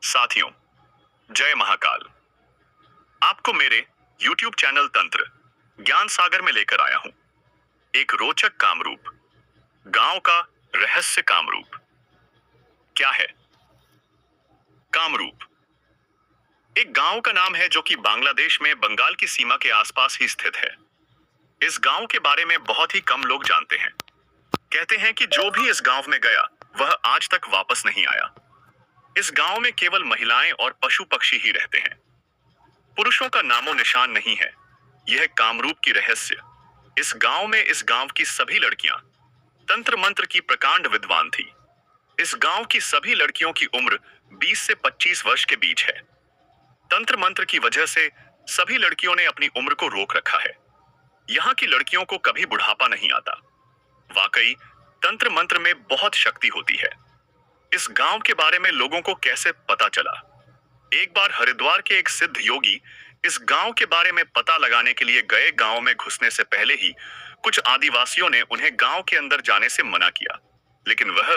साथियों, जय महाकाल। आपको मेरे YouTube चैनल तंत्र ज्ञान सागर में लेकर आया हूं। एक रोचक कामरूप, गांव का रहस्य कामरूप। क्या है कामरूप? एक गांव का नाम है जो कि बांग्लादेश में बंगाल की सीमा के आसपास ही स्थित है। इस गांव के बारे में बहुत ही कम लोग जानते हैं। कहते हैं कि जो भी इस गांव में गया वह आज तक वापस नहीं आया। इस गांव में केवल महिलाएं और पशु पक्षी ही रहते हैं। पुरुषों का नामो निशान नहीं है। यह कामरूप की रहस्य। इस गांव की सभी लड़कियां तंत्र मंत्र की प्रकांड विद्वान थी। इस गांव की सभी लड़कियों की उम्र 20 से 25 वर्ष के बीच है। तंत्र मंत्र की वजह से सभी लड़कियों ने अपनी उम्र को रोक रखा है। यहाँ की लड़कियों को कभी बुढ़ापा नहीं आता। वाकई तंत्र मंत्र में बहुत शक्ति होती है। इस गांव के बारे में लोगों को कैसे पता चला? एक बार हरिद्वार के एक सिद्ध योगी इस गांव के बारे में पता लगाने के लिए गए। गांव में घुसने से पहले ही कुछ आदिवासियों ने उन्हें गांव के अंदर जाने से मना किया, लेकिन वह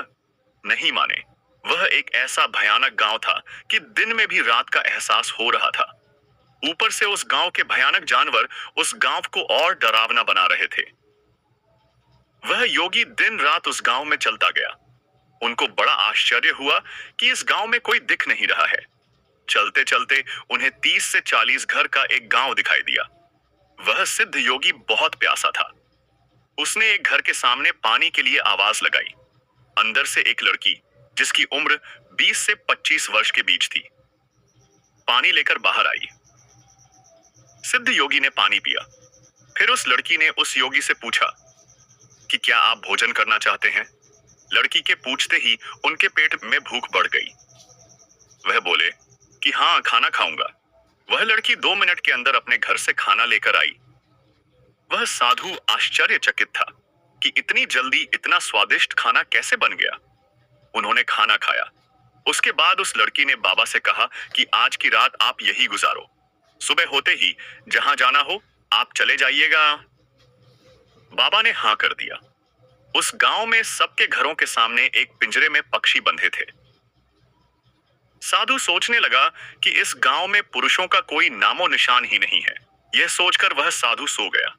नहीं माने। वह एक ऐसा भयानक गांव था कि दिन में भी रात का एहसास हो रहा था। ऊपर से उस गांव के भयानक जानवर उस गांव को और डरावना बना रहे थे। वह योगी दिन रात उस गांव में चलता गया। उनको बड़ा आश्चर्य हुआ कि इस गांव में कोई दिख नहीं रहा है। चलते चलते उन्हें 30 से 40 घर का एक गांव दिखाई दिया। वह सिद्ध योगी बहुत प्यासा था। उसने एक घर के सामने पानी के लिए आवाज लगाई। अंदर से एक लड़की जिसकी उम्र 20 से 25 वर्ष के बीच थी, पानी लेकर बाहर आई। सिद्ध योगी ने पानी पिया। फिर उस लड़की ने उस योगी से पूछा कि क्या आप भोजन करना चाहते हैं? लड़की के पूछते ही उनके पेट में भूख बढ़ गई। वह बोले कि हाँ, खाना खाऊंगा। वह लड़की 2 मिनट के अंदर अपने घर से खाना लेकर आई। वह साधु आश्चर्यचकित था कि इतनी जल्दी इतना स्वादिष्ट खाना कैसे बन गया। उन्होंने खाना खाया। उसके बाद उस लड़की ने बाबा से कहा कि आज की रात आप यही गुजारो। सुबह होते ही जहां जाना हो आप चले जाइएगा। बाबा ने हाँ कर दिया। उस गांव में सबके घरों के सामने एक पिंजरे में पक्षी बंधे थे। साधु सोचने लगा कि इस गांव में पुरुषों का कोई नामो निशान ही नहीं है। यह सोचकर वह साधु सो गया।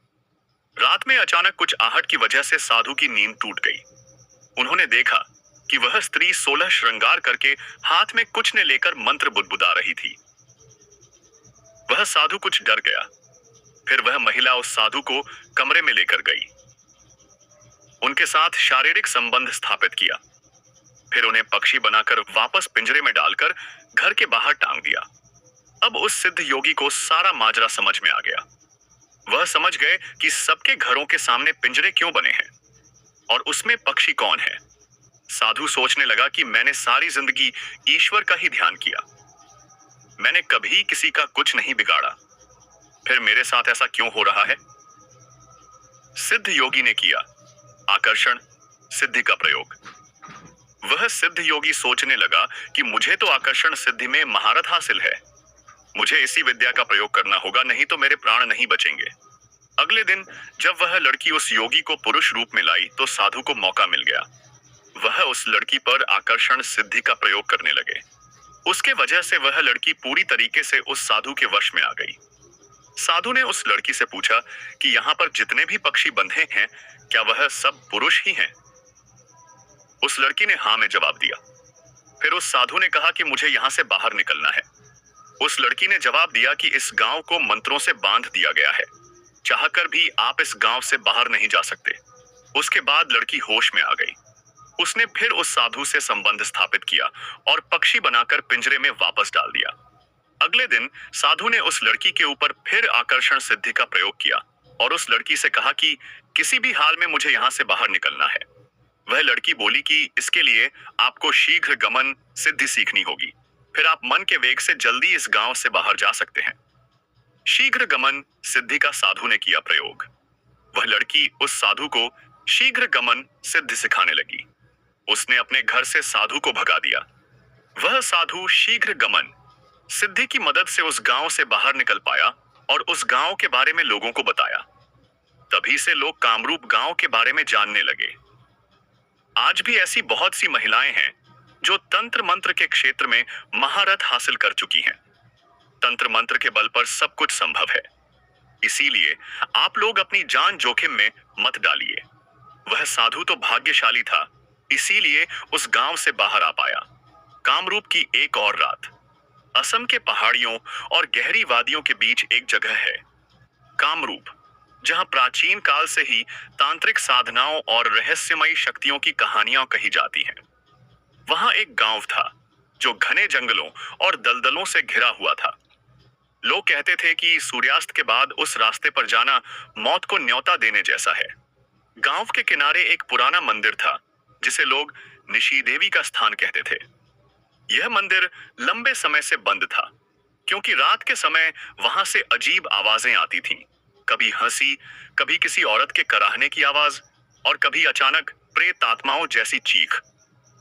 रात में अचानक कुछ आहट की वजह से साधु की नींद टूट गई। उन्होंने देखा कि वह स्त्री 16 श्रृंगार करके हाथ में कुछ ने लेकर मंत्र बुदबुदा रही थी। वह साधु कुछ डर गया। फिर वह महिला उस साधु को कमरे में लेकर गई। उनके साथ शारीरिक संबंध स्थापित किया। फिर उन्हें पक्षी बनाकर वापस पिंजरे में डालकर घर के बाहर टांग दिया। अब उस सिद्ध योगी को सारा माजरा समझ में आ गया। वह समझ गए कि सबके घरों के सामने पिंजरे क्यों बने हैं और उसमें पक्षी कौन है। साधु सोचने लगा कि मैंने सारी जिंदगी ईश्वर का ही ध्यान किया। मैंने कभी किसी का कुछ नहीं बिगाड़ा, फिर मेरे साथ ऐसा क्यों हो रहा है? सिद्ध योगी ने किया आकर्षण सिद्धि का प्रयोग। वह सिद्ध योगी सोचने लगा कि मुझे तो आकर्षण सिद्धि में महारत हासिल है। मुझे इसी विद्या का प्रयोग करना होगा, नहीं तो मेरे प्राण नहीं बचेंगे। अगले दिन जब वह लड़की उस योगी को पुरुष रूप में लाई तो साधु को मौका मिल गया। वह उस लड़की पर आकर्षण सिद्धि का प्रयोग करने लगे। उसके वजह से वह लड़की पूरी तरीके से उस साधु के वश में आ गई। साधु ने उस लड़की से पूछा कि यहाँ पर जितने भी पक्षी बंधे हैं क्या वह सब पुरुष ही हैं? उस लड़की ने हाँ में जवाब दिया। फिर उस साधु ने कहा कि मुझे यहाँ से बाहर निकलना है। उस लड़की ने जवाब दिया कि इस गांव को मंत्रों से बांध दिया गया है, चाहकर भी आप इस गांव से बाहर नहीं जा सकते। उसके बाद लड़की होश में आ गई। उसने फिर उस साधु से संबंध स्थापित किया और पक्षी बनाकर पिंजरे में वापस डाल दिया। अगले दिन साधु ने उस लड़की के ऊपर फिर आकर्षण सिद्धि का प्रयोग किया और उस लड़की से कहा कि किसी भी हाल में मुझे यहाँ से बाहर निकलना है। वह लड़की बोली कि इसके लिए आपको शीघ्र गमन सिद्धि सीखनी होगी, फिर आप मन के वेग से जल्दी इस गांव से बाहर जा सकते हैं। शीघ्र गमन सिद्धि का साधु ने किया प्रयोग। वह लड़की उस साधु को शीघ्र गमन सिद्धि सिखाने लगी। उसने अपने घर से साधु को भगा दिया। वह साधु शीघ्र गमन सिद्धि की मदद से उस गांव से बाहर निकल पाया और उस गांव के बारे में लोगों को बताया। तभी से लोग कामरूप गांव के बारे में जानने लगे। आज भी ऐसी बहुत सी महिलाएं हैं जो तंत्र मंत्र के क्षेत्र में महारत हासिल कर चुकी हैं। तंत्र मंत्र के बल पर सब कुछ संभव है, इसीलिए आप लोग अपनी जान जोखिम में मत डालिए। वह साधु तो भाग्यशाली था, इसीलिए उस गांव से बाहर आ पाया। कामरूप की एक और रात। असम के पहाड़ियों और गहरी वादियों के बीच एक जगह है, कामरूप, जहां प्राचीन काल से ही तांत्रिक साधनाओं और रहस्यमयी शक्तियों की कहानियां कही जाती हैं। वहां एक गांव था जो घने जंगलों और दलदलों से घिरा हुआ था। लोग कहते थे कि सूर्यास्त के बाद उस रास्ते पर जाना मौत को न्योता देने जैसा है। गांव के किनारे एक पुराना मंदिर था, जिसे लोग निशी देवी का स्थान कहते थे। यह मंदिर लंबे समय से बंद था, क्योंकि रात के समय वहां से अजीब आवाजें आती थीं। कभी हंसी, कभी किसी औरत के कराहने की आवाज, और कभी अचानक प्रेत आत्माओं जैसी चीख।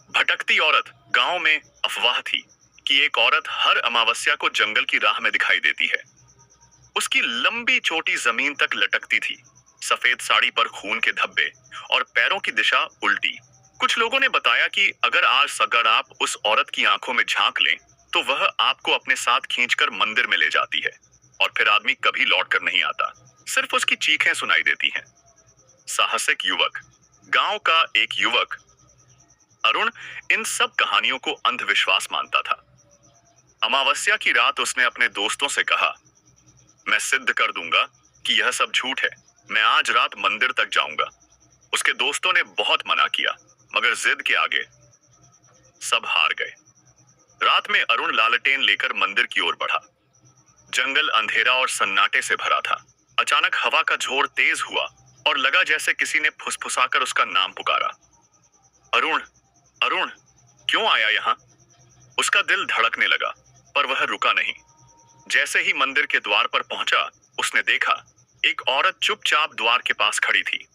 भटकती औरत गांव में अफवाह थी कि एक औरत हर अमावस्या को जंगल की राह में दिखाई देती है। उसकी लंबी चोटी जमीन तक लटकती थी, सफेद साड़ी पर खून के धब्बे, और पैरों की दिशा उल्टी। कुछ लोगों ने बताया कि अगर आप उस औरत की आंखों में झांक लें, तो वह आपको अपने साथ खींचकर मंदिर में ले जाती है, और फिर आदमी कभी लौट कर नहीं आता, सिर्फ उसकी चीखें सुनाई देती हैं। साहसिक युवक। गांव का एक युवक अरुण इन सब कहानियों को अंधविश्वास मानता था। अमावस्या की रात उसने अपने दोस्तों से कहा, मैं सिद्ध कर दूंगा कि यह सब झूठ है, मैं आज रात मंदिर तक जाऊंगा। उसके दोस्तों ने बहुत मना किया, मगर जिद के आगे सब हार गए। रात में अरुण लालटेन लेकर मंदिर की ओर बढ़ा। जंगल अंधेरा और सन्नाटे से भरा था। अचानक हवा का झोर तेज हुआ और लगा जैसे किसी ने फुसफुसाकर उसका नाम पुकारा। अरुण, अरुण, क्यों आया यहाँ? उसका दिल धड़कने लगा, पर वह रुका नहीं। जैसे ही मंदिर के द्वार पर पहुंचा, उसने देखा एक औरत चुपचाप द्वार के पास खड़ी थी।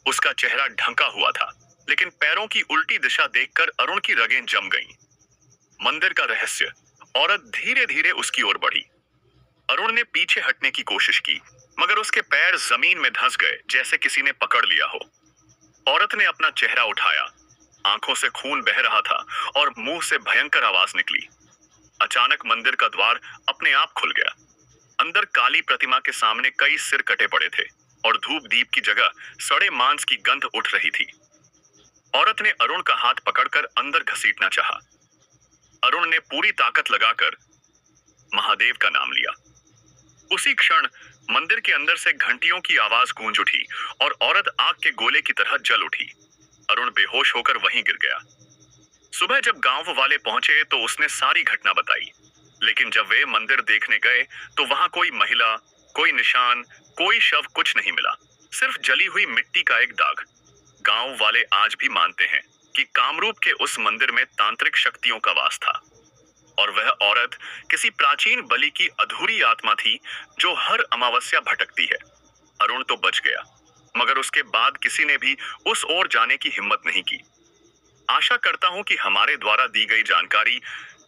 उसका चेहरा ढंका हुआ था, लेकिन पैरों की उल्टी दिशा देखकर अरुण की रगें जम गईं। मंदिर का रहस्य। औरत धीरे धीरे उसकी ओर बढ़ी। अरुण ने पीछे हटने की कोशिश की, मगर उसके पैर जमीन में धंस गए जैसे किसी ने पकड़ लिया हो। औरत ने अपना चेहरा उठाया, आंखों से खून बह रहा था और मुंह से भयंकर आवाज निकली। अचानक मंदिर का द्वार अपने आप खुल गया। अंदर काली प्रतिमा के सामने कई सिर कटे पड़े थे, और धूप दीप की जगह सड़े मांस की गंध उठ रही थी। औरत ने अरुण का हाथ पकड़कर अंदर घसीटना चाहा। अरुण ने पूरी ताकत लगाकर महादेव का नाम लिया। उसी क्षण मंदिर के अंदर से घंटियों की आवाज गूंज उठी और औरत आग के गोले की तरह जल उठी। अरुण बेहोश होकर वहीं गिर गया। सुबह जब गांव वाले पहुंचे तो उसने सारी घटना बताई, लेकिन जब वे मंदिर देखने गए तो वहां कोई महिला, कोई निशान, कोई शव, कुछ नहीं मिला, सिर्फ जली हुई मिट्टी का एक दाग। गांव वाले आज भी मानते हैं कि कामरूप के उस मंदिर में तांत्रिक शक्तियों का वास था, और वह औरत किसी प्राचीन बलि की अधूरी आत्मा थी जो हर अमावस्या भटकती है। अरुण तो बच गया, मगर उसके बाद किसी ने भी उस ओर जाने की हिम्मत नहीं की। आशा करता हूं कि हमारे द्वारा दी गई जानकारी,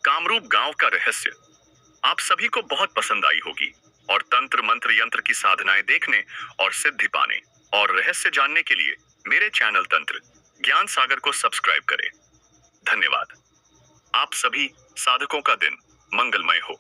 कामरूप गांव का रहस्य, आप सभी को बहुत पसंद आई होगी, और तंत्र मंत्र यंत्र की साधनाएं देखने और सिद्धि पाने और रहस्य जानने के लिए मेरे चैनल तंत्र ज्ञान सागर को सब्सक्राइब करें। धन्यवाद। आप सभी साधकों का दिन मंगलमय हो।